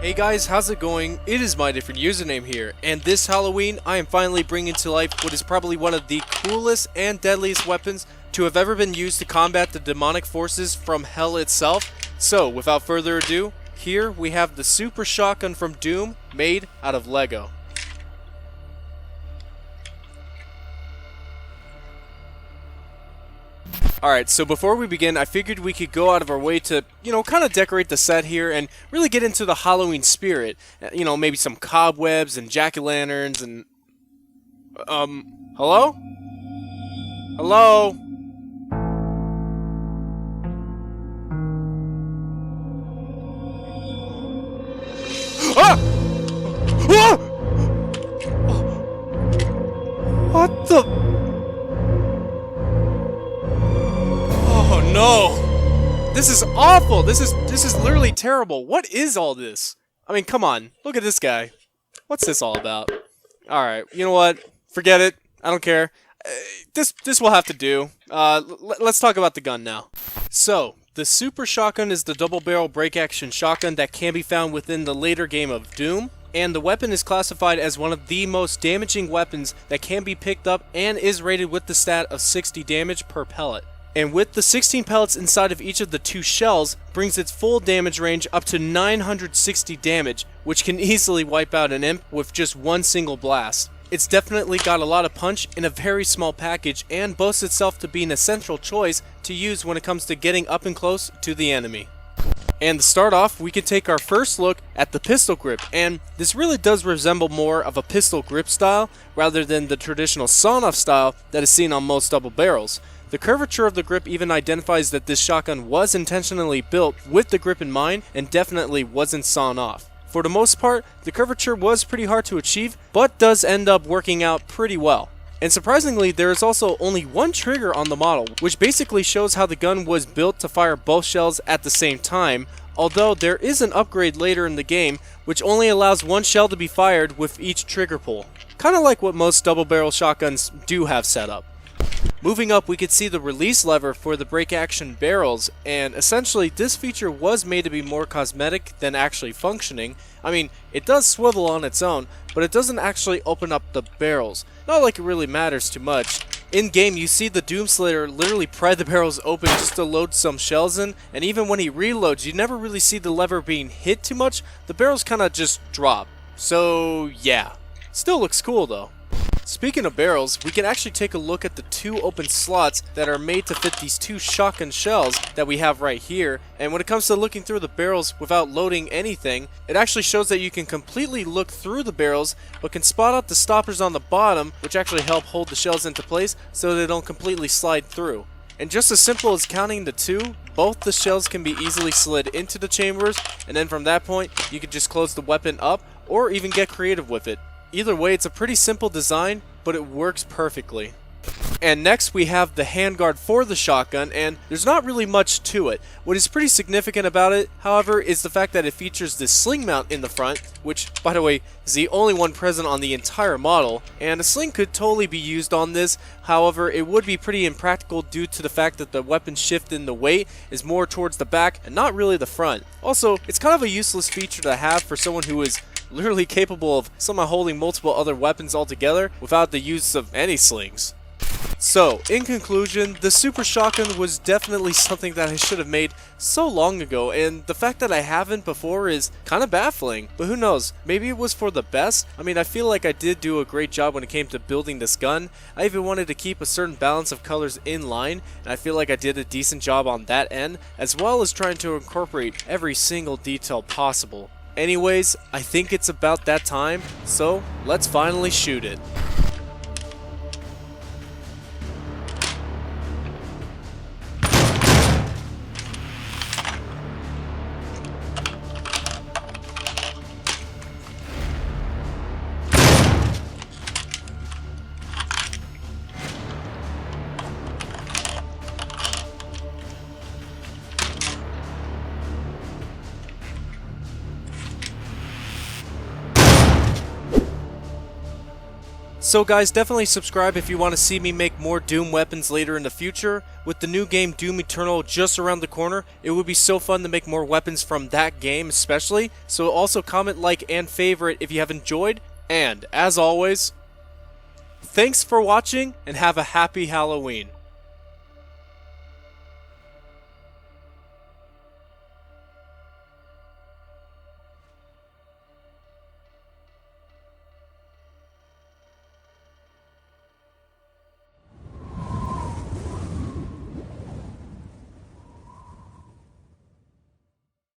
Hey guys, how's it going? It is my different username here, and this Halloween I am finally bringing to life what is probably one of the coolest and deadliest weapons to have ever been used to combat the demonic forces from hell itself. So without further ado, here we have the Super Shotgun from Doom made out of Lego. Alright, so before we begin, I figured we could go out of our way to, kind of decorate the set here and really get into the Halloween spirit. Maybe some cobwebs and jack-o'-lanterns and... hello? Hello? Ah! Ah! What the... Oh no! This is awful! This is literally terrible. What is all this? I mean, come on. Look at this guy. What's this all about? Alright, you know what? Forget it. I don't care. This will have to do. Let's talk about the gun now. So, the Super Shotgun is the double-barrel break-action shotgun that can be found within the later game of Doom. And the weapon is classified as one of the most damaging weapons that can be picked up and is rated with the stat of 60 damage per pellet. And with the 16 pellets inside of each of the two shells, brings its full damage range up to 960 damage, which can easily wipe out an imp with just one single blast. It's definitely got a lot of punch in a very small package and boasts itself to be an essential choice to use when it comes to getting up and close to the enemy. And to start off, we can take our first look at the pistol grip, and this really does resemble more of a pistol grip style rather than the traditional sawn-off style that is seen on most double barrels. The curvature of the grip even identifies that this shotgun was intentionally built with the grip in mind and definitely wasn't sawn off. For the most part, the curvature was pretty hard to achieve, but does end up working out pretty well. And surprisingly, there is also only one trigger on the model, which basically shows how the gun was built to fire both shells at the same time, although there is an upgrade later in the game which only allows one shell to be fired with each trigger pull. Kinda like what most double barrel shotguns do have set up. Moving up, we could see the release lever for the break action barrels, and essentially this feature was made to be more cosmetic than actually functioning. I mean, it does swivel on its own, but it doesn't actually open up the barrels. Not like it really matters too much. In game, you see the Doomslayer literally pry the barrels open just to load some shells in, and even when he reloads, you never really see the lever being hit too much. The barrels kinda just drop. So yeah, still looks cool though. Speaking of barrels, we can actually take a look at the two open slots that are made to fit these two shotgun shells that we have right here, and when it comes to looking through the barrels without loading anything, it actually shows that you can completely look through the barrels but can spot out the stoppers on the bottom, which actually help hold the shells into place so they don't completely slide through. And just as simple as counting the two, both the shells can be easily slid into the chambers, and then from that point you can just close the weapon up or even get creative with it. Either way, it's a pretty simple design, but it works perfectly. And next we have the handguard for the shotgun, and there's not really much to it. What is pretty significant about it, however, is the fact that it features this sling mount in the front, which, by the way, is the only one present on the entire model, and a sling could totally be used on this. However, it would be pretty impractical due to the fact that the weapon shift in the weight is more towards the back and not really the front. Also, it's kind of a useless feature to have for someone who is literally capable of somehow holding multiple other weapons altogether without the use of any slings. So, in conclusion, the Super Shotgun was definitely something that I should have made so long ago, and the fact that I haven't before is kind of baffling. But who knows, maybe it was for the best? I mean, I feel like I did do a great job when it came to building this gun. I even wanted to keep a certain balance of colors in line, and I feel like I did a decent job on that end, as well as trying to incorporate every single detail possible. Anyways, I think it's about that time, so let's finally shoot it. So guys, definitely subscribe if you want to see me make more Doom weapons later in the future. With the new game Doom Eternal just around the corner, it would be so fun to make more weapons from that game especially. So also comment, like, and favorite if you have enjoyed. And as always, thanks for watching and have a happy Halloween.